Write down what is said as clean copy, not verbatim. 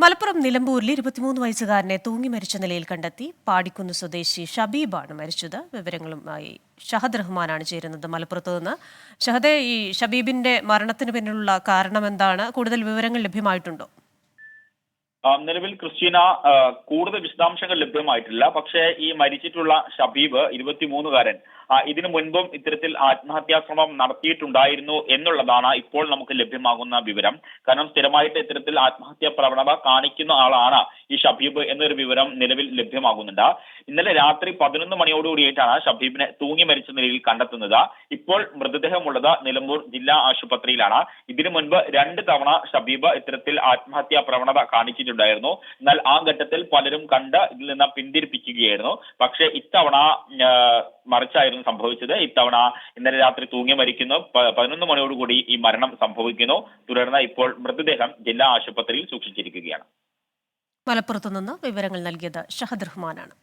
മലപ്പുറം നിലമ്പൂരിൽ 23 വയസ്സുകാരനെ തൂങ്ങി മരിച്ച നിലയിൽ കണ്ടെത്തി. പാടിക്കുന്ന് സ്വദേശി ഷബീബാണ് മരിച്ചത്. വിവരങ്ങളുമായി ഷഹദ് റഹ്മാനാണ് ചേരുന്നത് മലപ്പുറത്ത് നിന്ന്. ഷഹദെ, ഈ ഷബീബിന്റെ മരണത്തിന് പിന്നിലുള്ള കാരണം എന്താണ്? കൂടുതൽ വിവരങ്ങൾ ലഭ്യമായിട്ടുണ്ടോ? നിലവിൽ ക്രിസ്റ്റീന കൂടുതൽ വിശദാംശങ്ങൾ ലഭ്യമായിട്ടില്ല. പക്ഷേ ഈ മരിച്ചിട്ടുള്ള ഷബീബ് 23-കാരൻ ഇതിനു മുൻപും ഇത്തരത്തിൽ ആത്മഹത്യാശ്രമം നടത്തിയിട്ടുണ്ടായിരുന്നു എന്നുള്ളതാണ് ഇപ്പോൾ നമുക്ക് ലഭ്യമാകുന്ന വിവരം. കാരണം സ്ഥിരമായിട്ട് ഇത്തരത്തിൽ ആത്മഹത്യാ പ്രവണത കാണിക്കുന്ന ആളാണ് ഈ ഷബീബ് എന്നൊരു വിവരം നിലവിൽ ലഭ്യമാകുന്നുണ്ട്. ഇന്നലെ രാത്രി 11 മണിയോടുകൂടിയിട്ടാണ് ഷബീബിനെ തൂങ്ങി മരിച്ച നിലയിൽ കണ്ടെത്തുന്നത്. ഇപ്പോൾ മൃതദേഹമുള്ളത് നിലമ്പൂർ ജില്ലാ ആശുപത്രിയിലാണ്. ഇതിനു മുൻപ് 2 തവണ ഷബീബ് ഇത്തരത്തിൽ ആത്മഹത്യാ പ്രവണത കാണിച്ചിട്ടുണ്ടായിരുന്നു. എന്നാൽ ആ ഘട്ടത്തിൽ പലരും കണ്ട് ഇതിൽ നിന്ന് പിന്തിരിപ്പിക്കുകയായിരുന്നു. പക്ഷേ ഇത്തവണ മറിച്ചായിരുന്നു സംഭവിച്ചത്. ഇത്തവണ ഇന്നലെ രാത്രി തൂങ്ങി മരിക്കുന്നു. 11 മണിയോടുകൂടി ഈ മരണം സംഭവിക്കുന്നു. തുടർന്ന് ഇപ്പോൾ മൃതദേഹം ജില്ലാ ആശുപത്രിയിൽ സൂക്ഷിച്ചിരിക്കുകയാണ്. മലപ്പുറത്തു നിന്ന് വിവരങ്ങൾ നൽകിയത് ഷഹദ് റഹ്മാനാണ്.